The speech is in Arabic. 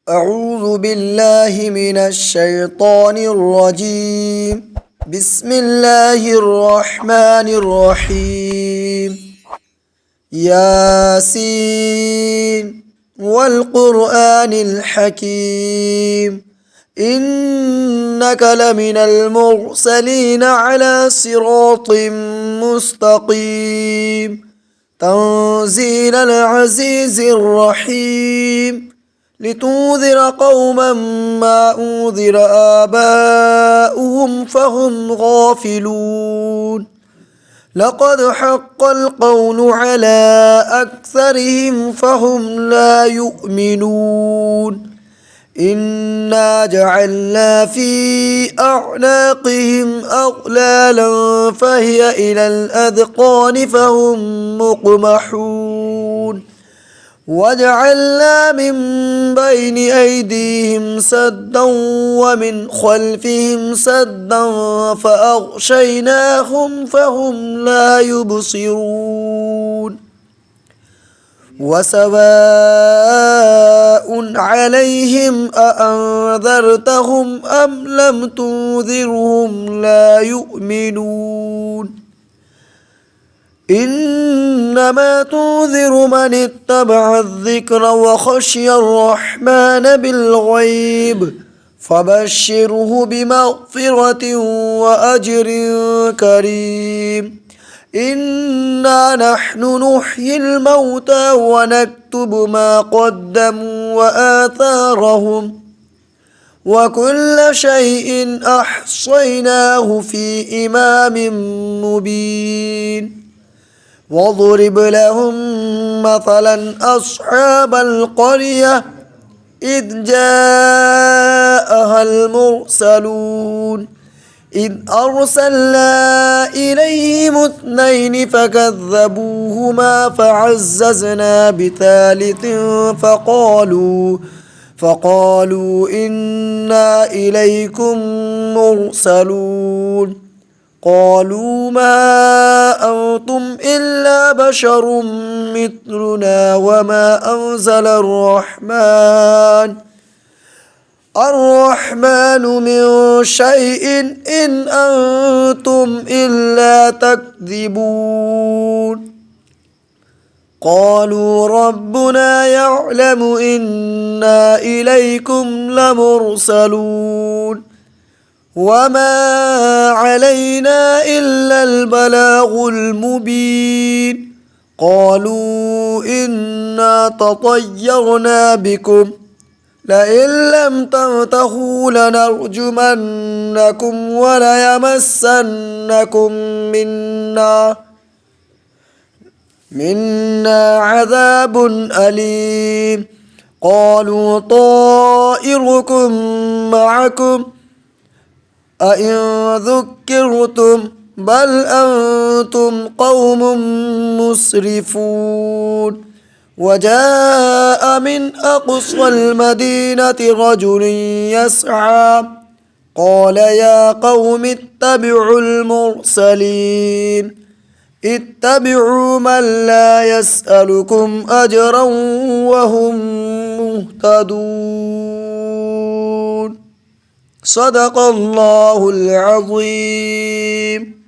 أعوذ بالله من الشيطان الرجيم. بسم الله الرحمن الرحيم. ياسين والقرآن الحكيم إنك لمن المرسلين على صراط مستقيم تنزيل العزيز الرحيم لتنذر قوما ما أنذر آباؤهم فهم غافلون لقد حق القول على أكثرهم فهم لا يؤمنون إنا جعلنا في أعناقهم أغلالا فهي إلى الأذقان فهم مقمحون وجعلنا من بين أيديهم سدا ومن خلفهم سدا فأغشيناهم فهم لا يبصرون وسواء عليهم أأنذرتهم أم لم تنذرهم لا يؤمنون إنما تنذر من اتبع الذكر وخشي الرحمن بالغيب فبشره بمغفرة وأجر كريم إنا نحن نحيي الموتى ونكتب ما قدموا وآثارهم وكل شيء أحصيناه في إمام مبين واضرب لهم مثلا أصحاب القرية إذ جاءها المرسلون إذ أرسلنا إليهم اثنين فكذبوهما فعززنا بثالث فقالوا إنا إليكم مرسلون قالوا ما أنتم إلا بشر مثلنا وما أنزل الرحمن من شيء إن أنتم إلا تكذبون قالوا ربنا يعلم إنا إليكم لمرسلون وما علينا إلا البلاغ المبين قالوا إنا تطيرنا بكم لئن لم تنتهوا لنرجمنكم وليمسنكم منا عذاب أليم قالوا طائركم معكم أئن ذكرتم بل أنتم قوم مسرفون وجاء من أقصى المدينة رجل يسعى قال يا قوم اتبعوا المرسلين اتبعوا من لا يسألكم أجرا وهم مهتدون صدق الله العظيم.